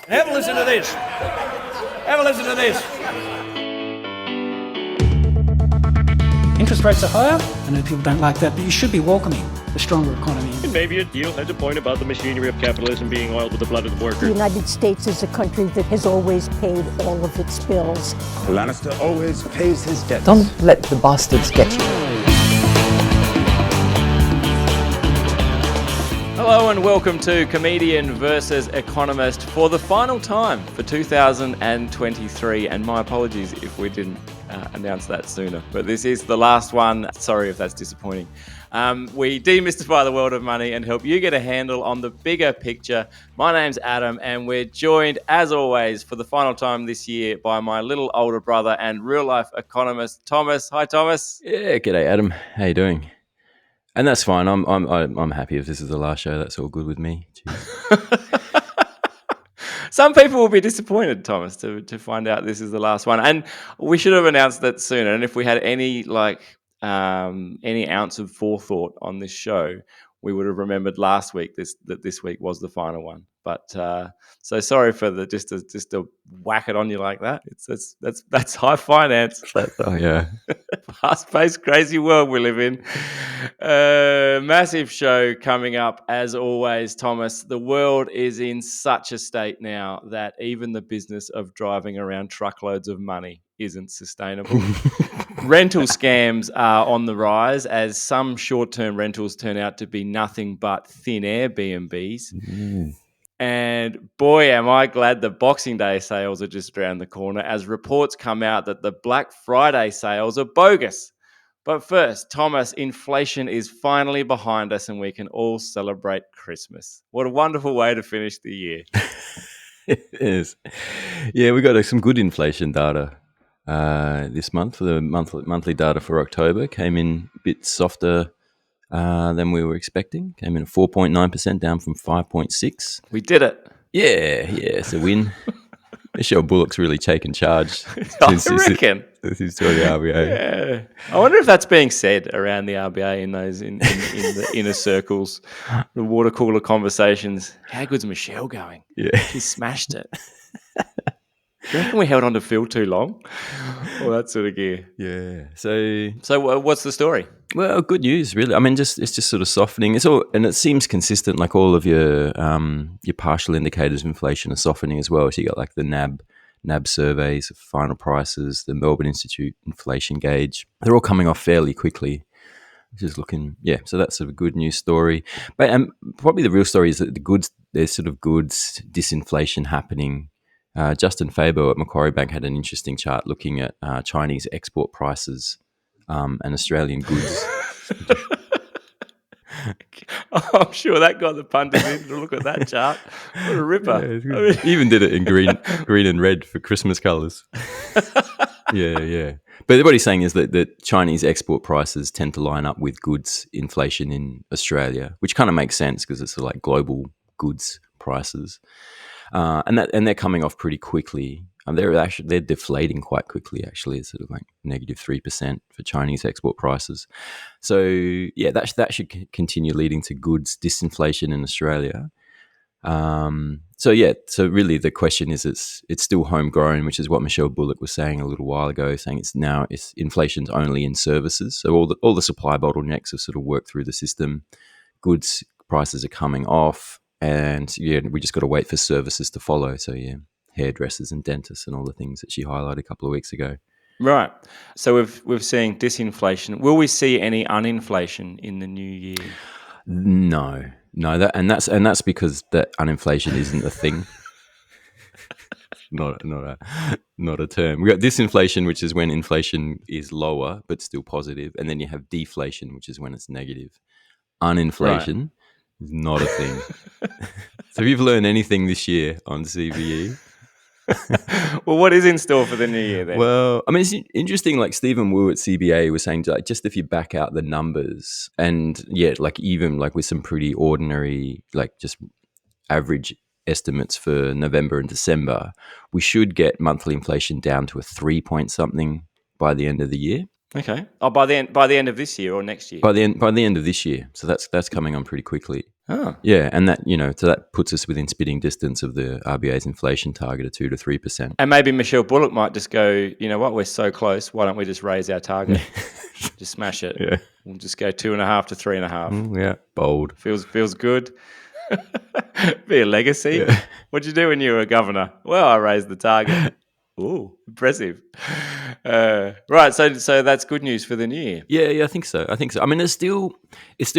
Have a listen to this. Have a listen to this. Interest rates are higher. I know people don't like that, but you should be welcoming a stronger economy. And maybe a deal has a point about the machinery of capitalism being oiled with the blood of the The worker. United States is a country that has always paid all of its bills. Lannister always pays his debts. Don't let the bastards get you. Hello and welcome to Comedian versus Economist for the final time for 2023. And my apologies if we didn't announce that sooner, but this is the last one. Sorry if that's disappointing. We demystify the world of money and help you get a handle on the bigger picture. My name's Adam, and we're joined, as always, for the final time this year by my little older brother and real-life economist, Thomas. Hi, Thomas. Yeah, g'day, Adam. How you doing? And that's fine. I'm happy if this is the last show. That's all good with me. Some people will be disappointed, Thomas, to find out this is the last one. And we should have announced that sooner. And if we had any ounce of forethought on this show, we would have remembered last week that this week was the final one. But so sorry for the just to whack it on you like that. That's high finance. Oh yeah, Fast-paced, crazy world we live in. Massive show coming up as always, Thomas. The world is in such a state now that even the business of driving around truckloads of money isn't sustainable. Rental scams are on the rise as some short-term rentals turn out to be nothing but thin air B&Bs. And boy, am I glad the Boxing Day sales are just around the corner as reports come out that the Black Friday sales are bogus. But first, Thomas, inflation is finally behind us and we can all celebrate Christmas. What a wonderful way to finish the year. It is. Yeah, we got some good inflation data this month. For the monthly data for October came in a bit softer than we were expecting. Came in at 4.9%, down from 5.6%. We did it. Yeah, it's a win. Michelle Bullock's really taken charge. I reckon. This is to the RBA. Yeah. I wonder if that's being said around the RBA in the inner circles, the water cooler conversations. How good's Michelle going? Yeah. She smashed it. Do you reckon we held on to Phil too long? All that sort of gear. Yeah. So what's the story? Well, good news, really. I mean, it's just sort of softening. It's all, and it seems consistent. Like all of your partial indicators of inflation are softening as well. So you got like the NAB surveys of final prices, the Melbourne Institute inflation gauge. They're all coming off fairly quickly. Just looking, yeah. So that's a good news story. But probably the real story is that there's sort of goods disinflation happening. Justin Fabo at Macquarie Bank had an interesting chart looking at Chinese export prices and Australian goods. I'm sure that got the punters in to look at that chart. What a ripper. Yeah, he even did it in green and red for Christmas colours. Yeah. But what he's saying is that Chinese export prices tend to line up with goods inflation in Australia, which kind of makes sense because it's sort of like global goods prices. And they're coming off pretty quickly. They're deflating quite quickly. Actually, it's sort of like -3% for Chinese export prices. So yeah, that should continue leading to goods disinflation in Australia. So really the question is, it's still homegrown, which is what Michelle Bullock was saying a little while ago, saying it's inflation's only in services. So all the supply bottlenecks have sort of worked through the system. Goods prices are coming off. And yeah, we just got to wait for services to follow. So yeah, hairdressers and dentists and all the things that she highlighted a couple of weeks ago. Right. So we've seen disinflation. Will we see any uninflation in the new year? No. That's because that uninflation isn't a thing. not a term. We got disinflation, which is when inflation is lower but still positive, and then you have deflation, which is when it's negative. Uninflation. Right. Is not a thing. So if you've learned anything this year on CBE. Well, what is in store for the new year then? Well, I mean, it's interesting, like Stephen Wu at CBA was saying, like, just if you back out the numbers and like even like with some pretty ordinary, like just average estimates for November and December, we should get monthly inflation down to a 3-point-something by the end of the year. Okay. Oh, by the end of this year or next year? By the end of this year. So that's coming on pretty quickly. Oh. Yeah, and that so that puts us within spitting distance of the RBA's inflation target of 2 to 3%. And maybe Michelle Bullock might just go, you know what, we're so close. Why don't we just raise our target? Just smash it. Yeah. We'll just go 2.5 to 3.5. Yeah, bold. Feels good. Be a legacy. Yeah. What'd you do when you were a governor? Well, I raised the target. Ooh, impressive. Right, so that's good news for the new year. Yeah, I think so. I mean, it's still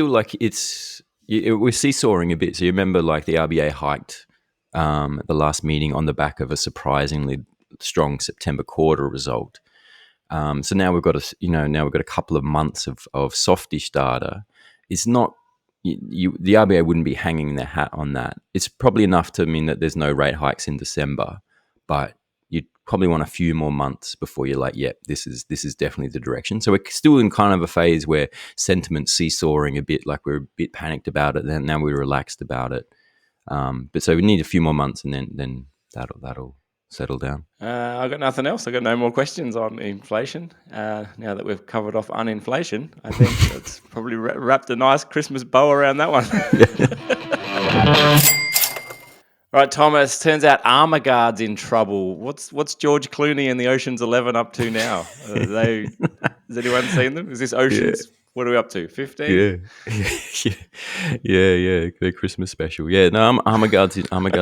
like we're seesawing a bit. So you remember, like, the RBA hiked at the last meeting on the back of a surprisingly strong September quarter result. So now we've got a couple of months of softish data. It's not the RBA wouldn't be hanging their hat on that. It's probably enough to mean that there's no rate hikes in December, but you'd probably want a few more months before you're like, yep, this is definitely the direction. So we're still in kind of a phase where sentiment's seesawing a bit, like we're a bit panicked about it, then now we're relaxed about it. But so we need a few more months, and then that'll settle down. I got nothing else. I got no more questions on inflation. Now that we've covered off uninflation, I think that's probably wrapped a nice Christmas bow around that one. Right, Thomas. Turns out Armaguard's in trouble. What's George Clooney and the Ocean's 11 up to now? Has anyone seen them? Is this Ocean's? What are we up to? 15? Yeah. Their Christmas special. Yeah, no, Armaguard's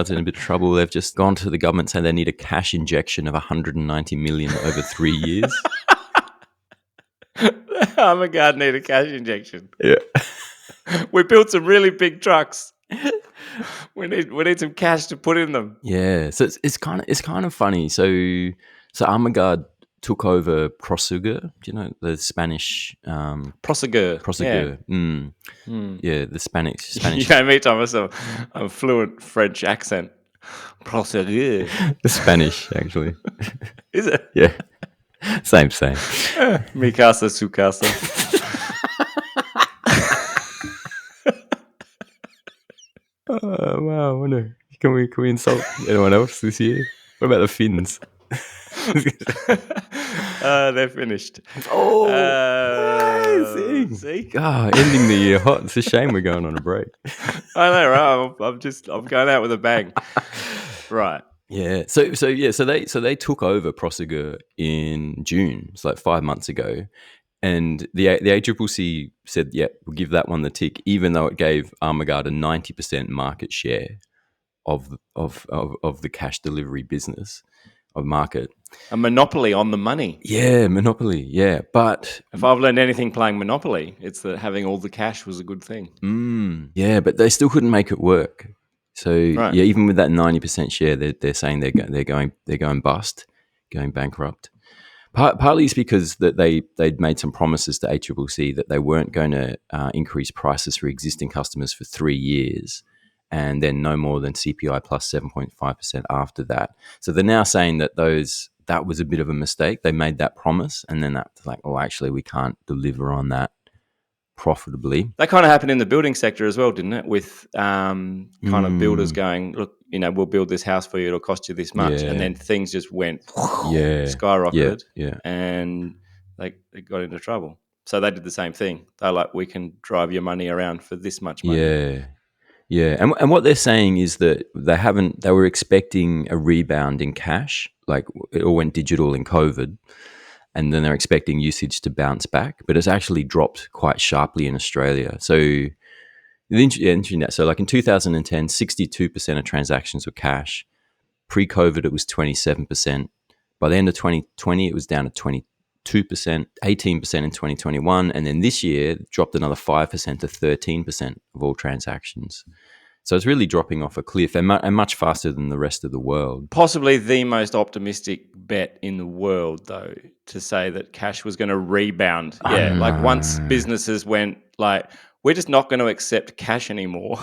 in a bit of trouble. They've just gone to the government saying they need a cash injection of 190 million over 3 years. Armaguard need a cash injection. Yeah. We built some really big trucks. We need some cash to put in them. Yeah, so it's kind of funny. So Armaguard took over Prosegur. Do you know the Spanish Prosegur? Yeah, the Spanish. You know me, Thomas. I'm fluent French accent. Prosegur. The Spanish, actually. Is it? Yeah. Same. Mi casa, su casa. Wow, I wonder. Can we insult anyone else this year? What about the Finns? They're finished. Oh, amazing! See? God, ending the year hot. It's a shame we're going on a break. I know, right? I'm going out with a bang. Right. Yeah. So they took over Prosegur in June. It's like 5 months ago. And the ACCC said, yeah, we'll give that one the tick, even though it gave Armaguard a 90% market share of the cash delivery business of market. A monopoly on the money. Yeah, monopoly. Yeah, but if I've learned anything playing Monopoly, it's that having all the cash was a good thing. Yeah, but they still couldn't make it work. So right. Yeah, even with that 90% share, they're saying they're going bust, going bankrupt. Partly it's because that they'd made some promises to ACCC that they weren't going to increase prices for existing customers for 3 years, and then no more than CPI plus 7.5% after that. So they're now saying that that was a bit of a mistake. They made that promise, and then that's like, oh, actually, we can't deliver on that profitably. That kind of happened in the building sector as well, didn't it? With kind of builders going, look, we'll build this house for you. It'll cost you this much. Yeah. And then things just went skyrocketed. Yeah. And they got into trouble. So they did the same thing. They're like, we can drive your money around for this much money. Yeah. And what they're saying is that they were expecting a rebound in cash, like it all went digital in COVID. And then they're expecting usage to bounce back, but it's actually dropped quite sharply in Australia. So, interesting that. So, like in 2010, 62% of transactions were cash. Pre-COVID, it was 27%. By the end of 2020, it was down to 22%, 18% in 2021, and then this year it dropped another 5% to 13% of all transactions. So it's really dropping off a cliff, and much faster than the rest of the world. Possibly the most optimistic bet in the world, though, to say that cash was going to rebound. Yeah, like once businesses went like, we're just not going to accept cash anymore.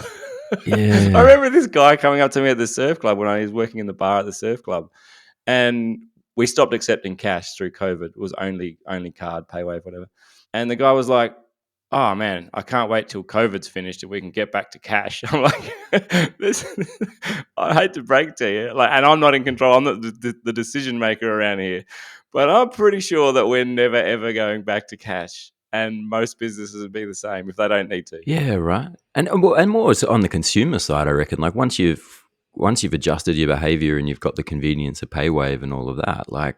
Yeah. I remember this guy coming up to me at the surf club when I was working in the bar at the surf club, and we stopped accepting cash through COVID. It was only card, PayWave, whatever. And the guy was like, oh man, I can't wait till COVID's finished and we can get back to cash. I'm like, I hate to break to you, like, and I'm not in control. I'm not the decision maker around here, but I'm pretty sure that we're never ever going back to cash. and most businesses would be the same if they don't need to. Yeah, right. And more so on the consumer side, I reckon. Like once you've adjusted your behavior and you've got the convenience of PayWave and all of that, like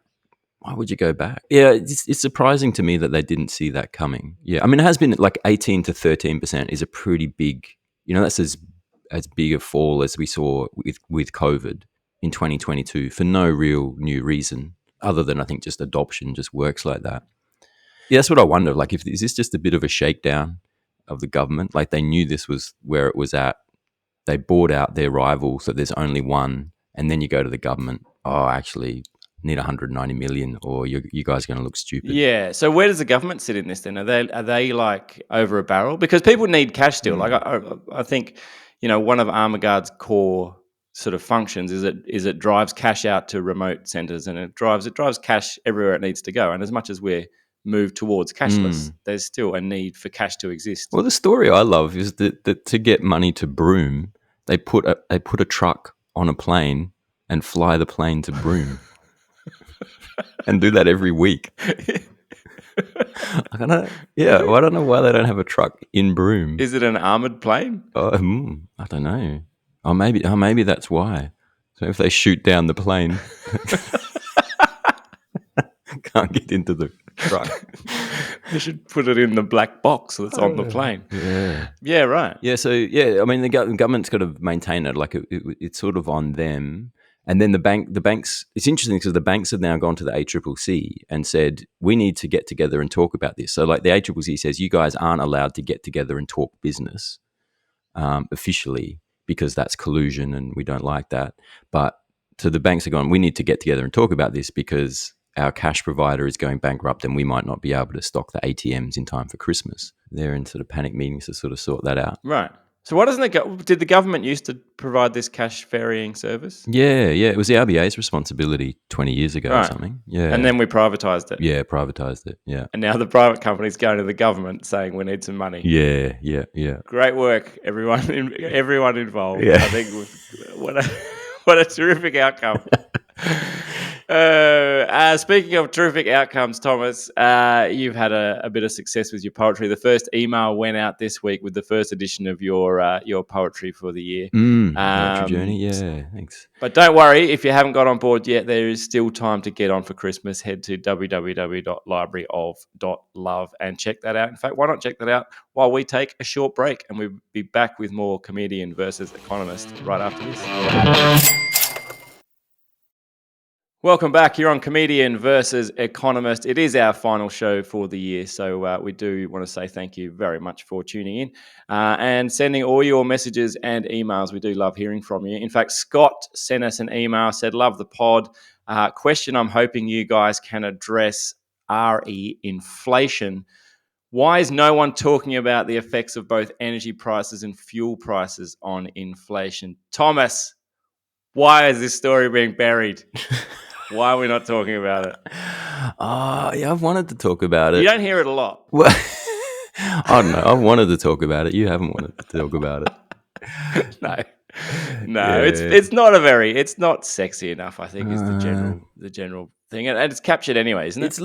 why would you go back? Yeah, it's surprising to me that they didn't see that coming. Yeah, I mean it has been like 18 to 13% is a pretty big. That's as big a fall as we saw with COVID in 2022 for no real new reason other than I think just adoption just works like that. Yeah, that's what I wonder. Like, is this just a bit of a shakedown of the government? Like, they knew this was where it was at. They bought out their rival, so there's only one. And then you go to the government. Oh, actually, need 190 million, or you guys are going to look stupid. Yeah. So where does the government sit in this then? Are they like over a barrel? Because people need cash still. Like, I think one of Armaguard's core sort of functions is it drives cash out to remote centres, and it drives cash everywhere it needs to go. And as much as we're move towards cashless, there's still a need for cash to exist. Well, the story I love is that to get money to Broome, they put a truck on a plane and fly the plane to Broome, and do that every week. I don't know why they don't have a truck in Broome. Is it an armoured plane? I don't know. Maybe that's why. So if they shoot down the plane, can't get into the truck. They should put it in the black box that's on the plane. Yeah, right. Yeah, so I mean the government's got to maintain it. Like it's sort of on them. And then the banks. It's interesting because the banks have now gone to the ACCC and said we need to get together and talk about this. So like the ACCC says, you guys aren't allowed to get together and talk business officially because that's collusion and we don't like that. But to the banks have gone, we need to get together and talk about this because our cash provider is going bankrupt and we might not be able to stock the ATMs in time for Christmas. They're in sort of panic meetings to sort of sort that out. Right. So why doesn't did the government used to provide this cash ferrying service? Yeah. It was the RBA's responsibility 20 years ago or something. Yeah. And then we privatised it. Yeah, privatised it. Yeah. And now the private company's going to the government saying we need some money. Yeah. Great work, everyone involved. Yeah. I think what a terrific outcome. Speaking of terrific outcomes, Thomas, you've had a bit of success with your poetry. The first email went out this week with the first edition of your poetry for the year. Poetry journey, yeah, thanks. But don't worry, if you haven't got on board yet, there is still time to get on for Christmas. Head to www.libraryof.love and check that out. In fact, why not check that out while we take a short break, and we'll be back with more Comedian versus Economist right after this. Welcome back. You're on Comedian versus Economist. It is our final show for the year, so we do want to say thank you very much for tuning in and sending all your messages and emails. We do love hearing from you. In fact, Scott sent us an email, said, love the pod. Question I'm hoping you guys can address, RE, inflation. Why is no one talking about the effects of both energy prices and fuel prices on inflation? Thomas, why is this story being buried? Why are we not talking about it? Yeah, I've wanted to talk about it. You don't hear it a lot. Well, I don't know. I've wanted to talk about it. You haven't wanted to talk about it. No, Yeah. it's not sexy enough, I think, is the general thing. And it's captured anyway, isn't it? It's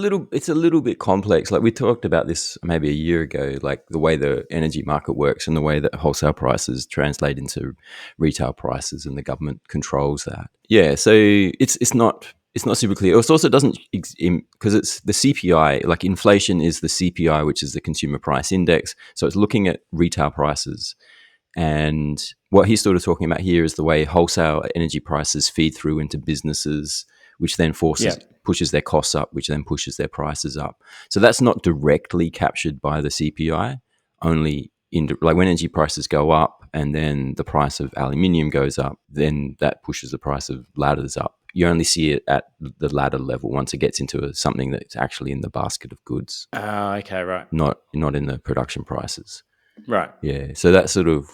a little bit complex. Like we talked about this maybe a year ago, like the way the energy market works and the way that wholesale prices translate into retail prices and the government controls that. Yeah, so it's not super clear. It also doesn't, because it's the CPI, like inflation is the CPI, which is the consumer price index. So it's looking at retail prices. And what he's sort of talking about here is the way wholesale energy prices feed through into businesses, which then pushes their costs up, which then pushes their prices up. So that's not directly captured by the CPI, only like when energy prices go up and then the price of aluminium goes up, then that pushes the price of ladders up. You only see it at the ladder level once it gets into something that's actually in the basket of goods. Okay, right. Not in the production prices. Right. Yeah. So that's sort of,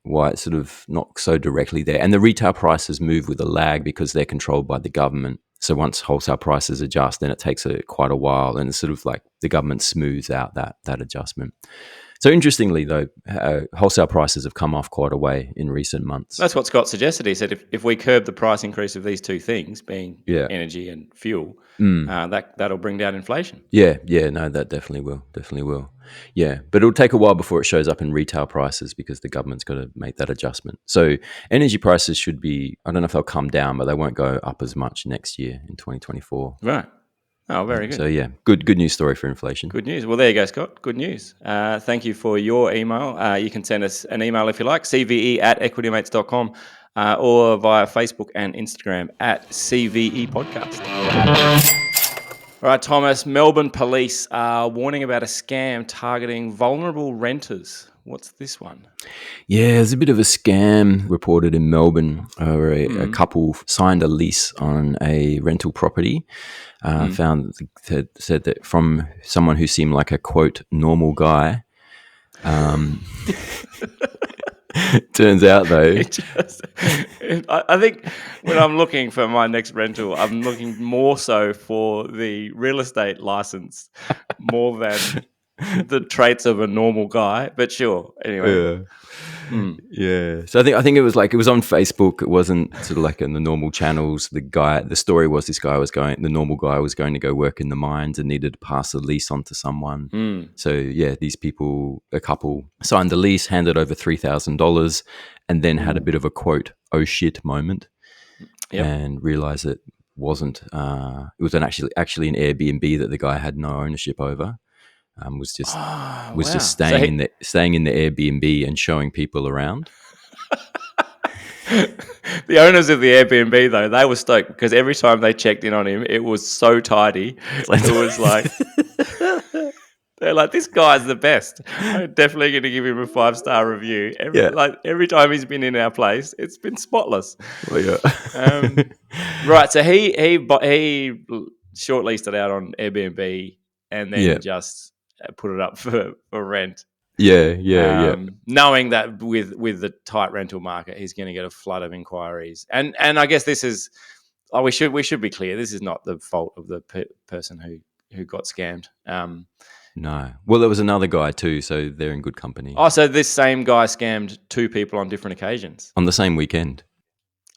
why it's sort of not so directly there. And the retail prices move with a lag because they're controlled by the government. So once wholesale prices adjust, then it takes quite a while, and it's sort of like the government smooths out that adjustment. So interestingly, though, wholesale prices have come off quite a way in recent months. That's what Scott suggested. He said if we curb the price increase of these two things, being Yeah. energy and fuel, that'll bring down inflation. Yeah, no, that definitely will. Yeah, but it'll take a while before it shows up in retail prices because the government's got to make that adjustment. So energy prices should be, I don't know if they'll come down, but they won't go up as much next year in 2024. Right. Oh, very good. So yeah, good news story for inflation. Good news. Well, there you go, Scott. Good news. Thank you for your email. You can send us an email if you like, cve@equitymates.com, or via Facebook and Instagram @CVE Podcast. All right, Thomas, Melbourne police are warning about a scam targeting vulnerable renters. What's this one? Yeah, there's a bit of a scam reported in Melbourne where a couple signed a lease on a rental property. Said that from someone who seemed like a, quote, normal guy. Turns out, though... I think when I'm looking for my next rental, I'm looking more so for the real estate license more than the traits of a normal guy. But sure, anyway. Yeah. So I think it was on Facebook. It wasn't sort of like in the normal channels. The story was the normal guy was going to go work in the mines and needed to pass a lease on to someone. So yeah, a couple signed the lease, handed over $3,000, and then had a bit of a, quote, oh shit moment, and realized it wasn't. It was actually an Airbnb that the guy had no ownership over. Was just staying in the Airbnb and showing people around. The owners of the Airbnb, though, they were stoked because every time they checked in on him, it was so tidy. It was like they're like, this guy's the best. I'm definitely going to give him a 5-star review. Every time he's been in our place, it's been spotless. Well, yeah. Right, so he short leased it out on Airbnb and then just put it up for rent. Yeah. Knowing that with the tight rental market, he's going to get a flood of inquiries. And I guess this is, we should be clear, this is not the fault of the person who got scammed. No. Well, there was another guy too, so they're in good company. Oh, so this same guy scammed two people on different occasions? On the same weekend.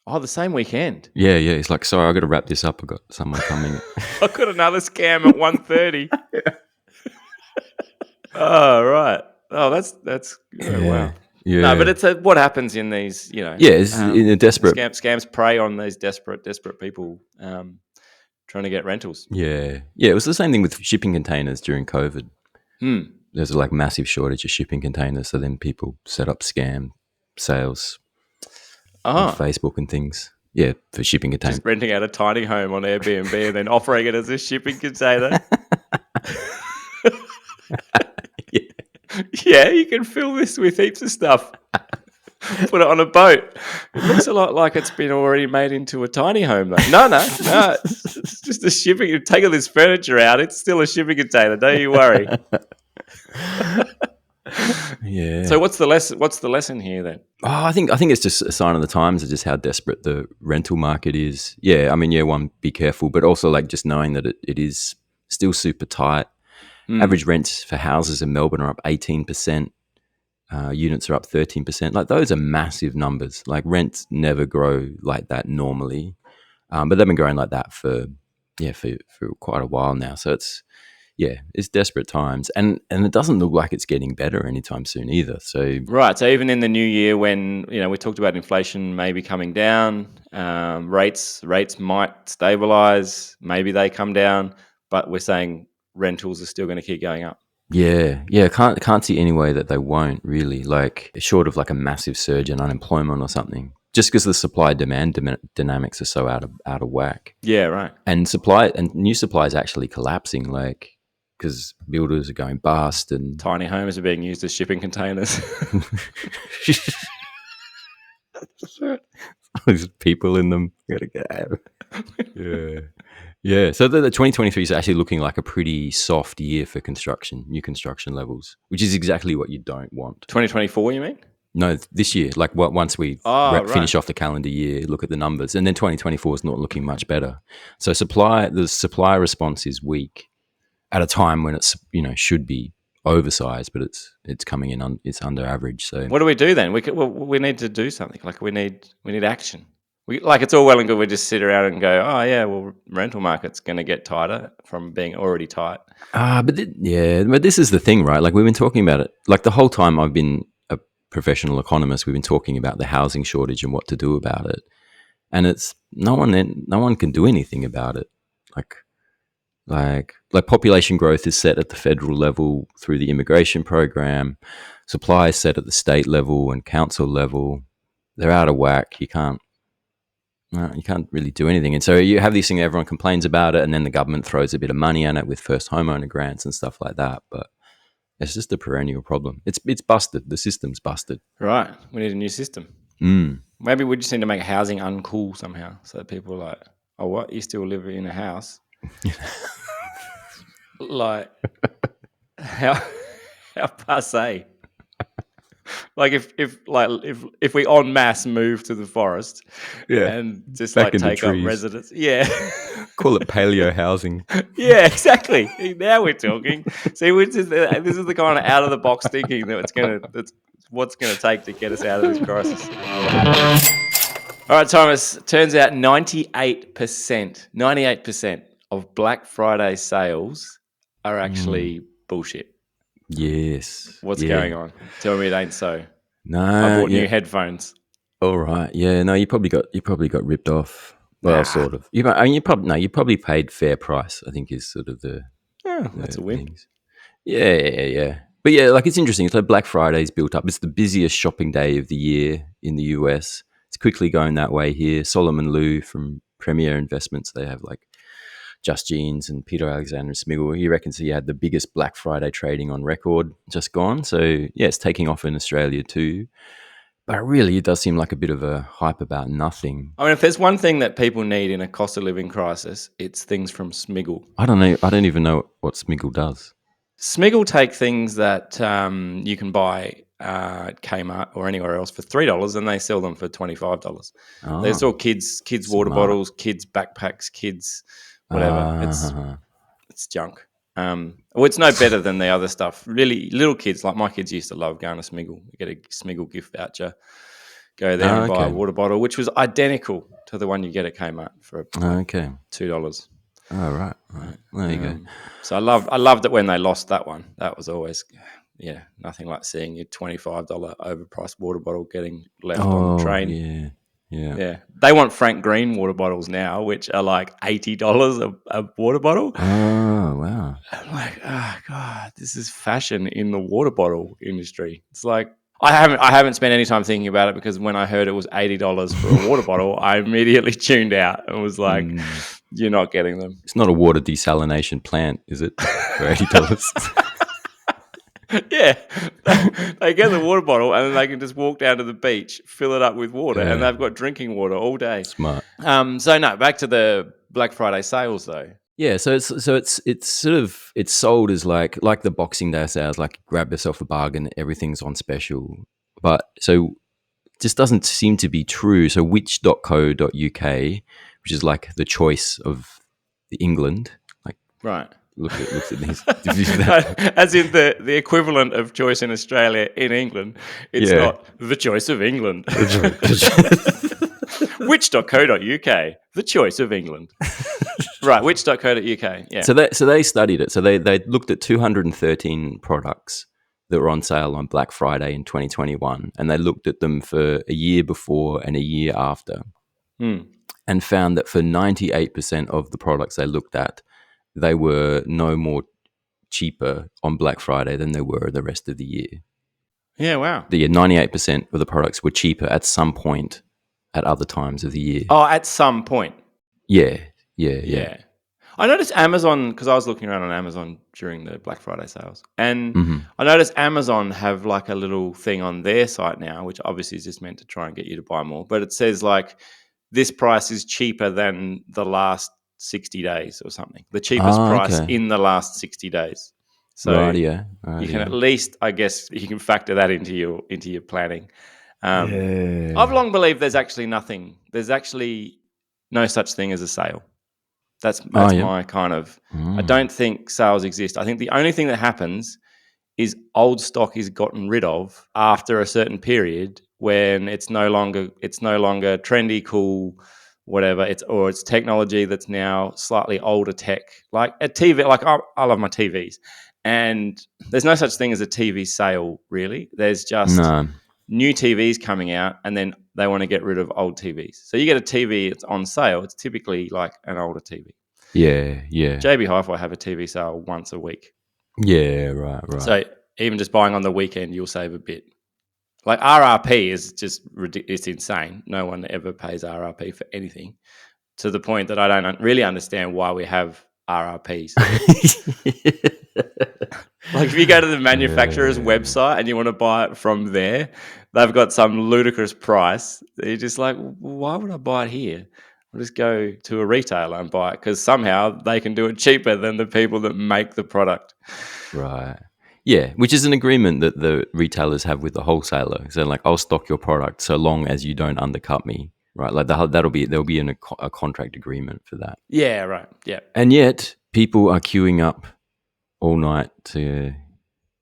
Oh, the same weekend? Yeah. He's like, sorry, I've got to wrap this up. I've got someone coming. I've got another scam at 1:30. Oh, right. Oh, that's wow. Yeah. No, but it's what happens in these, it's in a desperate... Scams prey on these desperate people trying to get rentals. Yeah. It was the same thing with shipping containers during COVID. There's like massive shortage of shipping containers, so then people set up scam sales on Facebook and things. Yeah, for shipping containers. Just renting out a tiny home on Airbnb and then offering it as a shipping container. Yeah, you can fill this with heaps of stuff. Put it on a boat. It looks a lot like it's been already made into a tiny home, though. No. It's just a shipping. You take all this furniture out, it's still a shipping container. Don't you worry. Yeah. So what's the lesson here then? Oh, I think it's just a sign of the times of just how desperate the rental market is. Yeah, I mean, one, be careful, but also like just knowing that it is still super tight. Average rents for houses in Melbourne are up 18%. Units are up 13%. Like those are massive numbers. Like rents never grow like that normally, but they've been growing like that for quite a while now. So it's desperate times, and it doesn't look like it's getting better anytime soon either. So right. So even in the new year, when we talked about inflation maybe coming down, rates might stabilize. Maybe they come down, but we're saying rentals are still going to keep going up. Yeah. Can't see any way that they won't really, like short of like a massive surge in unemployment or something. Just because the supply demand dynamics are so out of whack. Yeah, right. And new supply is actually collapsing, like because builders are going bust and tiny homes are being used as shipping containers. There's people in them. Gotta get out. Yeah. So the 2023 is actually looking like a pretty soft year for new construction levels, which is exactly what you don't want. 2024, you mean? No, this year. Like once we finish off the calendar year, look at the numbers, and then 2024 is not looking much better. So the supply response is weak at a time when it's should be oversized, but it's coming in. It's under average. So What do we do then? We need to do something. Like we need action. It's all well and good. We just sit around and go, oh yeah, well, rental market's going to get tighter from being already tight. but this is the thing, right? Like we've been talking about it. Like the whole time I've been a professional economist, we've been talking about the housing shortage and what to do about it. And it's no one can do anything about it. Like population growth is set at the federal level through the immigration program. Supply is set at the state level and council level. They're out of whack. You can't really do anything. And so you have these things, everyone complains about it, and then the government throws a bit of money on it with first homeowner grants and stuff like that. But it's just a perennial problem. It's busted. The system's busted. Right. We need a new system. Maybe we just need to make housing uncool somehow, so that people are like, oh, what? You still live in a house? Like, how passe? Like if we en masse move to the forest, and just Back in the take up trees. residence, Call it paleo housing. yeah, exactly. Now we're talking. See, this is the kind of out of the box thinking that's what's gonna take to get us out of this crisis. All right, Thomas. Turns out 98% of Black Friday sales are actually bullshit. Yes. What's going on? Tell me it ain't so. No, I bought new headphones. All right. Yeah. No, you probably got ripped off. Well, sort of. You probably paid fair price. I think is sort of the. That's a win. Things. Yeah. But yeah, like it's interesting. So Black Friday's built up. It's the busiest shopping day of the year in the US. It's quickly going that way here. Solomon Lew from Premier Investments, they have like Just Jeans and Peter Alexander Smiggle. He reckons he had the biggest Black Friday trading on record just gone. So yeah, it's taking off in Australia too. But really, it does seem like a bit of a hype about nothing. I mean, if there's one thing that people need in a cost of living crisis, it's things from Smiggle. I don't know. I don't even know what Smiggle does. Smiggle take things that you can buy at Kmart or anywhere else for $3, and they sell them for $25. Oh, They sell kids water bottles, kids backpacks, kids whatever. It's junk. Well, it's no better than the other stuff. Really, little kids, like my kids used to love going to Smiggle. You get a Smiggle gift voucher, go there and buy a water bottle, which was identical to the one you get at Kmart for $2. Oh, right. There you go. So I loved it when they lost that one. That was always, nothing like seeing your $25 overpriced water bottle getting left on the train. Yeah. They want Frank Green water bottles now, which are like $80 a water bottle. Oh, wow. I'm like, oh God, this is fashion in the water bottle industry. It's like I haven't spent any time thinking about it, because when I heard it was $80 for a water bottle, I immediately tuned out and was like, you're not getting them. It's not a water desalination plant, is it? For $80. Yeah, they get the water bottle and then they can just walk down to the beach, fill it up with water, and they've got drinking water all day. Smart. So no, back to the Black Friday sales though. Yeah, so it's sold as like the Boxing Day sales, like grab yourself a bargain, everything's on special. But so it just doesn't seem to be true. So which.co.uk, which is like the choice of England, like right. Looks at these. As in the equivalent of choice in Australia in England. It's not the choice of England. Which.co.uk, the choice of England. Right, which.co.uk. Yeah. So they studied it. So they looked at 213 products that were on sale on Black Friday in 2021, and they looked at them for a year before and a year after, and found that for 98% of the products they looked at, they were no more cheaper on Black Friday than they were the rest of the year. Yeah, wow. 98% of the products were cheaper at some point at other times of the year. Oh, at some point. Yeah. I noticed Amazon, because I was looking around on Amazon during the Black Friday sales, and I noticed Amazon have like a little thing on their site now, which obviously is just meant to try and get you to buy more, but it says like this price is cheaper than the last 60 days or something. The cheapest price in the last 60 days. So you can at least, I guess, you can factor that into your planning. I've long believed there's actually no such thing as a sale. That's my kind of. I don't think sales exist. I think the only thing that happens is old stock is gotten rid of after a certain period when it's no longer trendy, cool, whatever. It's technology that's now slightly older tech, like a TV. Like I love my TVs, and there's no such thing as a TV sale, really. There's just No. new TVs coming out, and then they want to get rid of old TVs. So you get a TV, it's on sale. It's typically like an older TV. Yeah. JB Hi-Fi have a TV sale once a week. Yeah, right. So even just buying on the weekend, you'll save a bit. Like RRP is just it's insane. No one ever pays RRP for anything, to the point that I don't really understand why we have RRPs. Like if you go to the manufacturer's website and you want to buy it from there, they've got some ludicrous price. You're just like, why would I buy it here? I'll just go to a retailer and buy it because somehow they can do it cheaper than the people that make the product. Right. Yeah, which is an agreement that the retailers have with the wholesaler. So like, I'll stock your product so long as you don't undercut me. Right. Like there'll be a contract agreement for that. Yeah. Right. Yeah. And yet people are queuing up all night to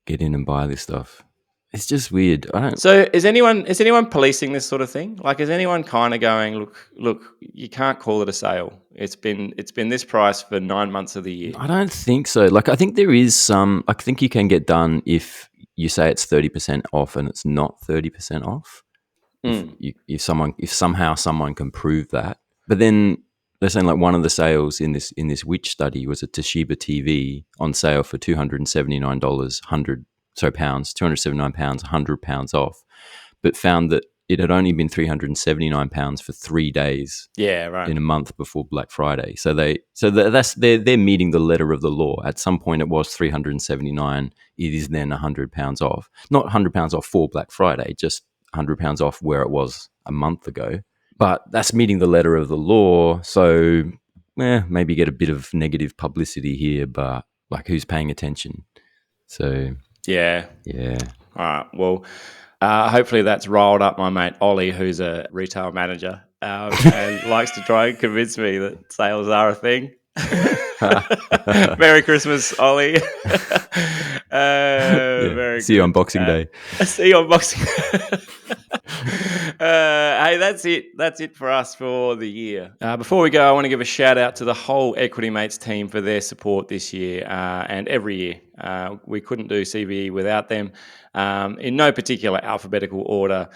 get in and buy this stuff. It's just weird. So is anyone policing this sort of thing? Like, is anyone kind of going, look, you can't call it a sale. It's been this price for 9 months of the year. I don't think so. Like, I think there is some. I think you can get done if you say it's 30% off and it's not 30% off. If somehow someone can prove that. But then they're saying like one of the sales in this Which study was a Toshiba TV on sale for $279, pounds, £279, £100 off, but found that it had only been £379 for 3 days. Yeah, right. In a month before Black Friday. So they're meeting the letter of the law. At some point, it was $379. It is then £100 off. Not £100 off for Black Friday, just £100 off where it was a month ago. But that's meeting the letter of the law. So maybe get a bit of negative publicity here, but like who's paying attention? So. Yeah. All right. Well, hopefully that's riled up my mate Ollie, who's a retail manager and likes to try and convince me that sales are a thing. Merry Christmas, Ollie. See you on Boxing Day. See you on Boxing Day. Hey, that's it. That's it for us for the year. Before we go, I want to give a shout out to the whole Equity Mates team for their support this year and every year. We couldn't do CVE without them. In no particular alphabetical order.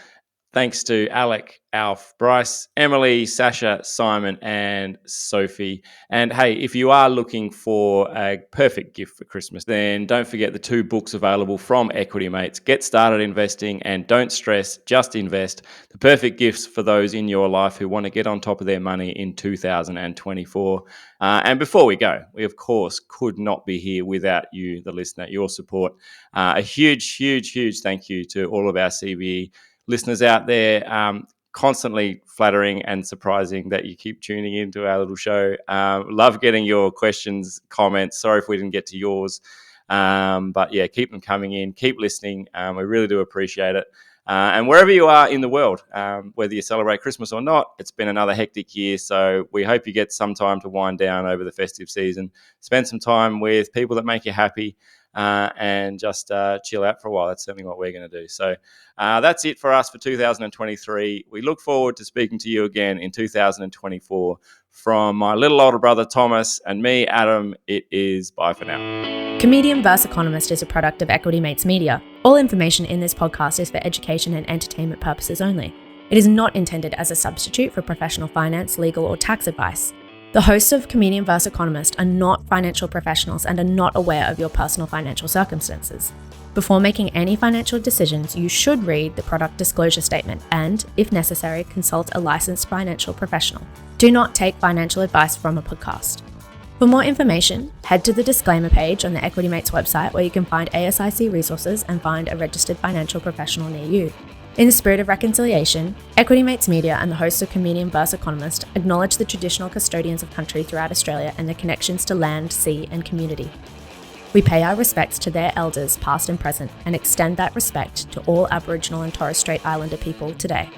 Thanks to Alec, Alf, Bryce, Emily, Sasha, Simon, and Sophie. And hey, if you are looking for a perfect gift for Christmas, then don't forget the 2 books available from Equity Mates. Get Started Investing and Don't Stress, Just Invest. The perfect gifts for those in your life who want to get on top of their money in 2024. And before we go, we of course could not be here without you, the listener, your support. A huge, huge, huge thank you to all of our CVE listeners out there, constantly flattering and surprising that you keep tuning into our little show. Love getting your questions, comments. Sorry if we didn't get to yours. But yeah, keep them coming in. Keep listening. We really do appreciate it. And wherever you are in the world, whether you celebrate Christmas or not, it's been another hectic year. So we hope you get some time to wind down over the festive season. Spend some time with people that make you happy. And just chill out for a while. That's certainly what we're going to do. So that's it for us for 2023. We look forward to speaking to you again in 2024. From my little older brother Thomas and me, Adam, it is bye for now. Comedian V Economist is a product of Equity Mates Media. All information in this podcast is for education and entertainment purposes only. It is not intended as a substitute for professional finance, legal, or tax advice. The hosts of Comedian V Economist are not financial professionals and are not aware of your personal financial circumstances. Before making any financial decisions, you should read the product disclosure statement and, if necessary, consult a licensed financial professional. Do not take financial advice from a podcast. For more information, head to the disclaimer page on the Equity Mates website where you can find ASIC resources and find a registered financial professional near you. In the spirit of reconciliation, Equity Mates Media and the hosts of Comedian V Economist acknowledge the traditional custodians of country throughout Australia and their connections to land, sea and community. We pay our respects to their elders past and present and extend that respect to all Aboriginal and Torres Strait Islander people today.